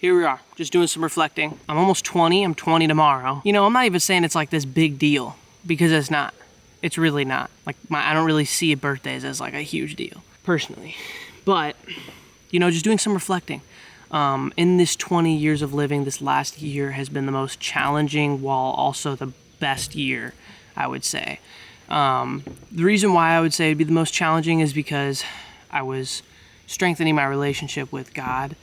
here we are, just doing some reflecting. I'm almost 20, I'm 20 tomorrow. You know, I'm not even saying it's like this big deal, because it's not. It's really not. Like, I don't really see birthdays as like a huge deal, personally. But, you know, just doing some reflecting. In this 20 years of living, this last year has been the most challenging while also the best year, I would say. The reason why I would say it'd be the most challenging is because I was strengthening my relationship with God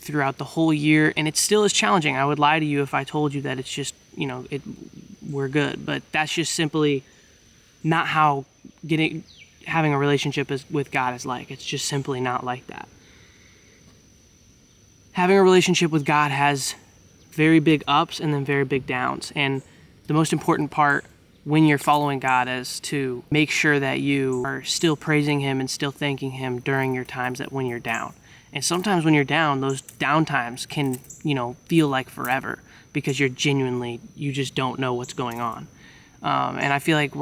throughout the whole year, and it still is challenging. I would lie to you if I told you that it's just, you know, we're good, but that's just simply not how having a relationship with God is like. It's just simply not like that. Having a relationship with God has very big ups and then very big downs, and the most important part when you're following God is to make sure that you are still praising Him and still thanking Him during your times when you're down. And sometimes when you're down, those down times can, you know, feel like forever, because you just don't know what's going on. And I feel like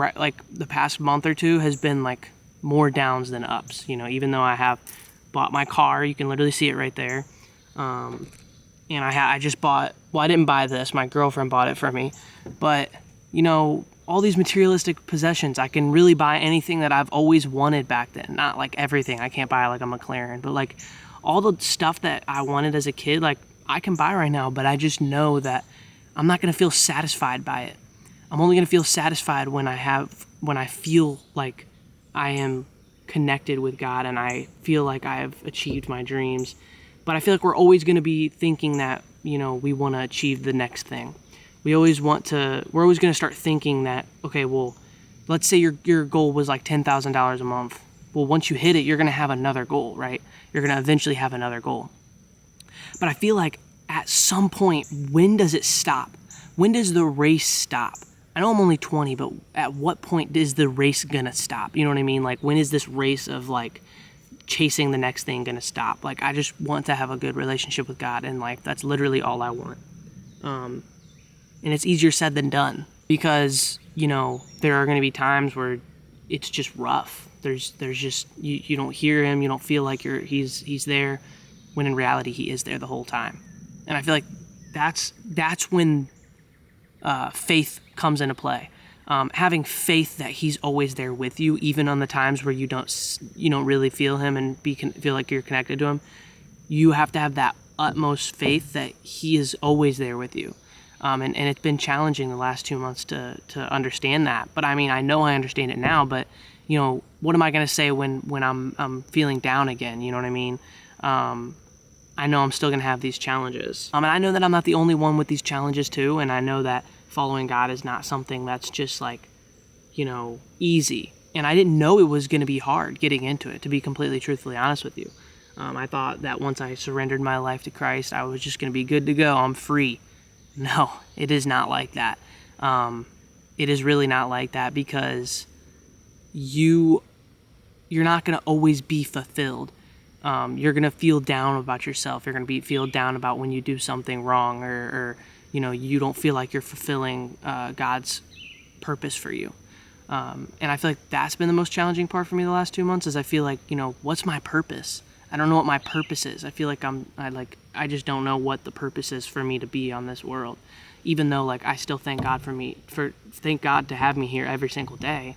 the past month or two has been like more downs than ups. You know, even though I have bought my car, you can literally see it right there. And I just bought. Well, I didn't buy this. My girlfriend bought it for me. But you know, all these materialistic possessions, I can really buy anything that I've always wanted back then. Not like everything. I can't buy like a McLaren, but like all the stuff that I wanted as a kid, like I can buy right now. But I just know that I'm not gonna feel satisfied by it. I'm only gonna feel satisfied when I feel like I am connected with God and I feel like I have achieved my dreams. But I feel like we're always gonna be thinking that, you know, we want to achieve the next thing. We're always going to start thinking that, okay, well, let's say your goal was like $10,000 a month. Well, once you hit it, you're going to have another goal, right? You're going to eventually have another goal. But I feel like at some point, when does it stop? When does the race stop? I know I'm only 20, but at what point is the race going to stop? You know what I mean? Like, when is this race of like chasing the next thing going to stop? Like, I just want to have a good relationship with God, and like, that's literally all I want. And it's easier said than done, because, you know, there are going to be times where it's just rough. There's just, you don't hear Him, you don't feel like he's there, when in reality He is there the whole time. And I feel like that's when faith comes into play. Having faith that He's always there with you, even on the times where you don't really feel Him and feel like you're connected to Him. You have to have that utmost faith that He is always there with you. And it's been challenging the last 2 months to understand that. But I mean, I know I understand it now, but, you know, what am I going to say when I'm feeling down again? You know what I mean? I know I'm still going to have these challenges. And I know that I'm not the only one with these challenges too. And I know that following God is not something that's just like, you know, easy. And I didn't know it was going to be hard getting into it, to be completely truthfully honest with you. I thought that once I surrendered my life to Christ, I was just going to be good to go. I'm free. No, it is not like that. It is really not like that, because you're not going to always be fulfilled. You're going to feel down about yourself. You're going to feel down about when you do something wrong, or you know, you don't feel like you're fulfilling God's purpose for you. And I feel like that's been the most challenging part for me the last 2 months, is I feel like, you know, what's my purpose? I don't know what my purpose is. I feel like I just don't know what the purpose is for me to be on this world, even though like I still thank God thank God to have me here every single day.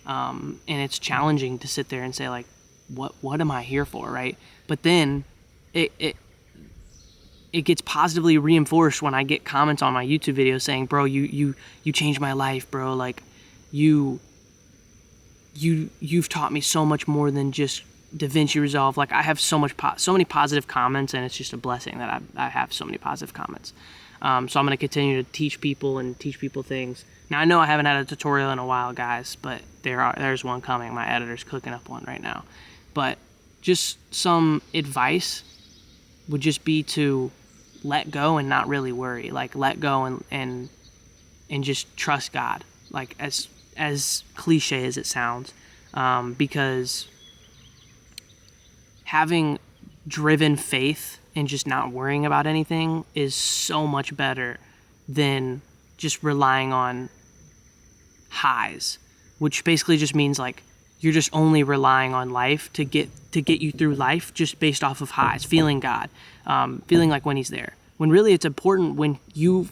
And it's challenging to sit there and say like, what am I here for, right? But then it gets positively reinforced when I get comments on my YouTube videos saying, bro, you changed my life, bro. Like you've taught me so much more than just DaVinci Resolve. Like I have so many positive comments, and it's just a blessing that I have so many positive comments. So I'm going to continue to teach people things. Now I know I haven't had a tutorial in a while, guys, but there's one coming. My editor's cooking up one right now. But just some advice would just be to let go and not really worry. Like let go and just trust God. Like as cliche as it sounds, because having driven faith and just not worrying about anything is so much better than just relying on highs, which basically just means like you're just only relying on life to get you through life just based off of highs, feeling God. feeling like when he's there. When really it's important when you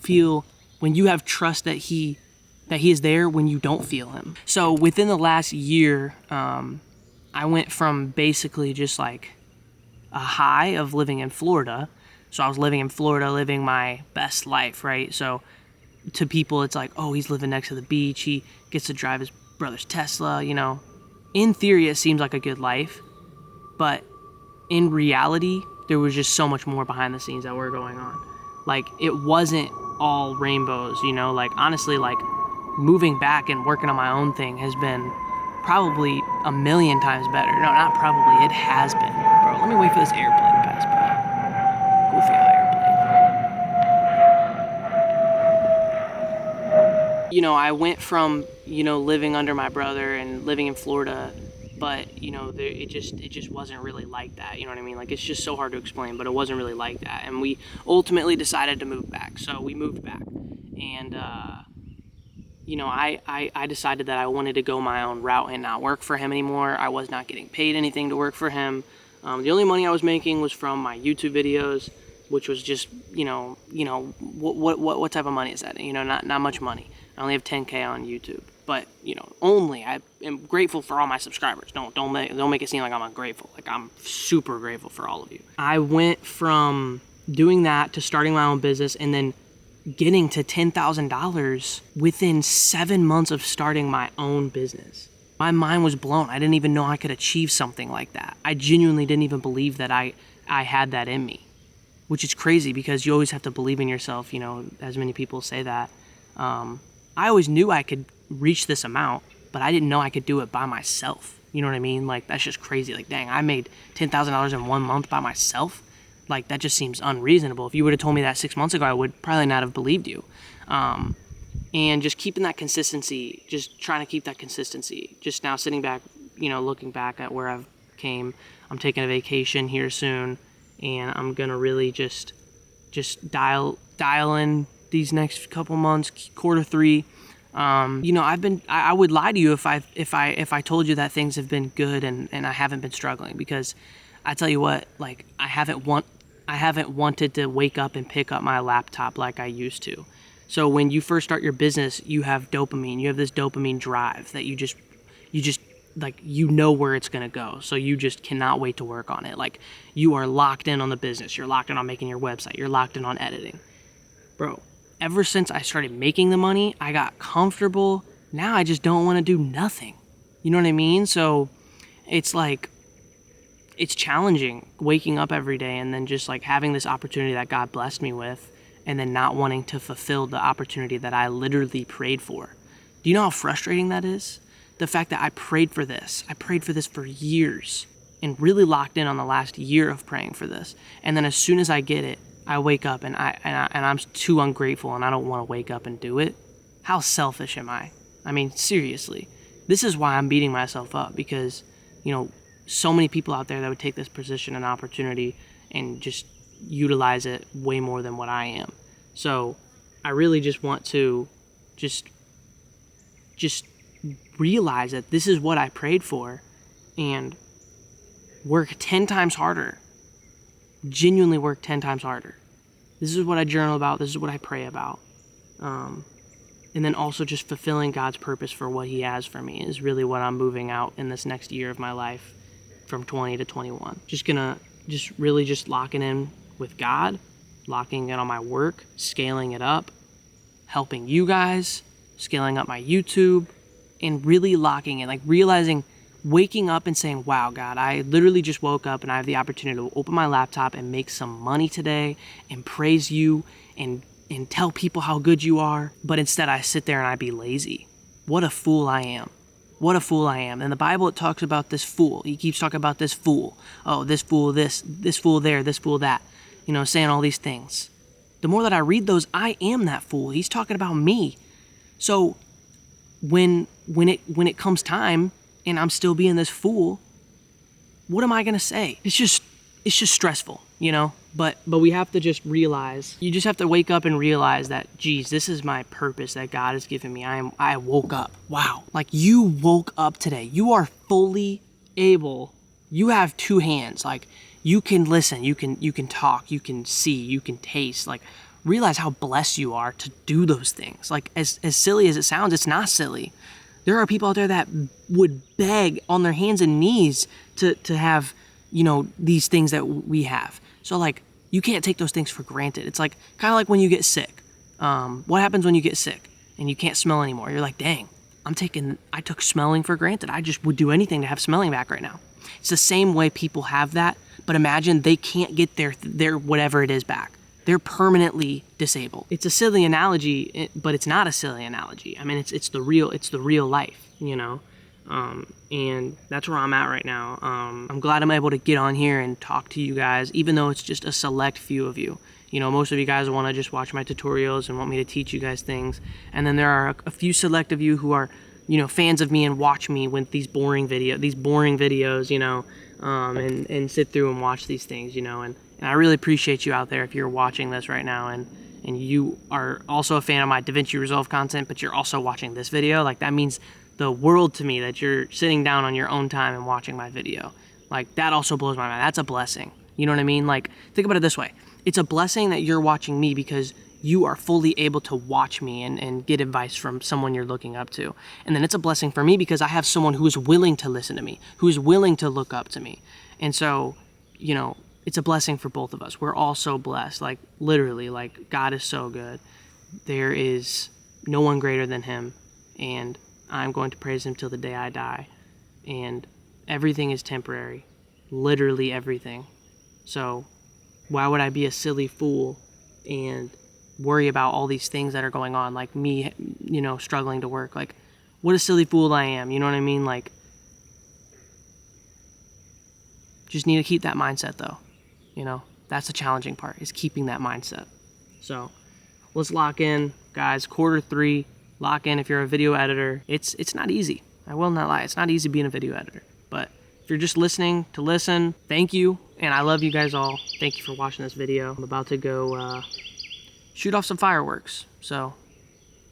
have trust that he is there when you don't feel him. So within the last year, I went from basically just like a high of living in Florida. So I was living in Florida, living my best life, right? So to people, it's like, oh, he's living next to the beach. He gets to drive his brother's Tesla, you know. In theory, it seems like a good life, but in reality, there was just so much more behind the scenes that were going on. Like, it wasn't all rainbows, you know. Like, honestly, like, moving back and working on my own thing has been probably a million times better. No, not probably, it has been. Bro, let me wait for this airplane to pass by. Goofy airplane. You know, I went from, you know, living under my brother and living in Florida, but, you know, it just wasn't really like that, you know what I mean? Like, it's just so hard to explain, but it wasn't really like that. And we ultimately decided to move back, so we moved back. And, you know, I decided that I wanted to go my own route and not work for him anymore. I was not getting paid anything to work for him. The only money I was making was from my YouTube videos, which was just, what type of money is that? You know, not much money. I only have 10K on YouTube, but, you know, I am grateful for all my subscribers. Don't make it seem like I'm ungrateful. Like, I'm super grateful for all of you. I went from doing that to starting my own business and then getting to $10,000 within 7 months of starting my own business. My mind was blown. I didn't even know I could achieve something like that. I genuinely didn't even believe that I had that in me, which is crazy because you always have to believe in yourself, you know, as many people say that. I always knew I could reach this amount, but I didn't know I could do it by myself. You know what I mean? Like, that's just crazy. Like, dang, I made $10,000 in 1 month by myself. Like, that just seems unreasonable. If you would have told me that 6 months ago, I would probably not have believed you. And just keeping that consistency, just trying to keep that consistency. Just now sitting back, you know, looking back at where I've came. I'm taking a vacation here soon, and I'm going to really just dial in these next couple months, Q3. You know, I would lie to you if I told you that things have been good and I haven't been struggling, because I tell you what, like, I haven't wanted to wake up and pick up my laptop like I used to. So when you first start your business, you have dopamine. You have this dopamine drive that you just like, you know where it's going to go. So you just cannot wait to work on it. Like, you are locked in on the business. You're locked in on making your website. You're locked in on editing. Bro, ever since I started making the money, I got comfortable. Now I just don't want to do nothing. You know what I mean? So it's like, it's challenging waking up every day and then just like having this opportunity that God blessed me with, and then not wanting to fulfill the opportunity that I literally prayed for. Do you know how frustrating that is? The fact that I prayed for this for years and really locked in on the last year of praying for this. And then as soon as I get it, I wake up and I'm too ungrateful and I don't want to wake up and do it. How selfish am I? I mean, seriously. This is why I'm beating myself up, because, you know, so many people out there that would take this position and opportunity and just utilize it way more than what I am. So I really just want to just realize that this is what I prayed for and work 10 times harder. Genuinely work 10 times harder. This is what I journal about. This is what I pray about. And then also just fulfilling God's purpose for what he has for me is really what I'm moving out in this next year of my life from 20 to 21. Just locking in with God, locking in on my work, scaling it up, helping you guys, scaling up my YouTube, and really locking in, like realizing, waking up and saying, wow, God, I literally just woke up and I have the opportunity to open my laptop and make some money today and praise you and tell people how good you are. But instead I sit there and I be lazy. What a fool I am. What a fool I am. In the Bible, it talks about this fool. He keeps talking about this fool. Oh, this fool this fool there, this fool that. You know, saying all these things. The more that I read those, I am that fool. He's talking about me. So when it comes time and I'm still being this fool, what am I gonna say? It's just stressful, you know? But we have to just realize, you just have to wake up and realize that, geez, this is my purpose that God has given me. I woke up. Wow. Like, you woke up today. You are fully able. You have two hands. Like, you can listen, you can talk, you can see, you can taste. Like, realize how blessed you are to do those things. Like, as silly as it sounds, it's not silly. There are people out there that would beg on their hands and knees to have, you know, these things that we have. So, like, you can't take those things for granted. It's like, kind of like when you get sick. What happens when you get sick and you can't smell anymore? You're like, dang, I took smelling for granted. I just would do anything to have smelling back right now. It's the same way people have that, but imagine they can't get their whatever it is back. They're permanently disabled. It's a silly analogy, but it's not a silly analogy. I mean, it's the real life, you know? And that's where I'm at right now. I'm glad I'm able to get on here and talk to you guys, even though it's just a select few of you. You know, most of you guys want to just watch my tutorials and want me to teach you guys things. And then there are a few select of you who are, you know, fans of me and watch me with these boring videos, you know, and sit through and watch these things, you know. And I really appreciate you out there if you're watching this right now and you are also a fan of my DaVinci Resolve content, but you're also watching this video. Like, that means the world to me that you're sitting down on your own time and watching my video. Like, that also blows my mind. That's a blessing. You know what I mean? Like, think about it this way. It's a blessing that you're watching me because you are fully able to watch me and get advice from someone you're looking up to. And then it's a blessing for me because I have someone who is willing to listen to me, who is willing to look up to me. And so, you know, it's a blessing for both of us. We're all so blessed. Like, literally, like, God is so good. There is no one greater than him. And I'm going to praise him till the day I die. And everything is temporary. Literally everything. So why would I be a silly fool and worry about all these things that are going on, like me, you know, struggling to work? Like, what a silly fool I am, you know what I mean? Like, just need to keep that mindset, though. You know, that's the challenging part, is keeping that mindset. So let's lock in, guys. Q3, lock in. If you're a video editor, it's not easy. I will not lie. It's not easy being a video editor. But if you're just listening to listen, thank you. And I love you guys all. Thank you for watching this video. I'm about to go shoot off some fireworks. So,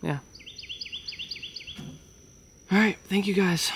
yeah. All right. Thank you, guys.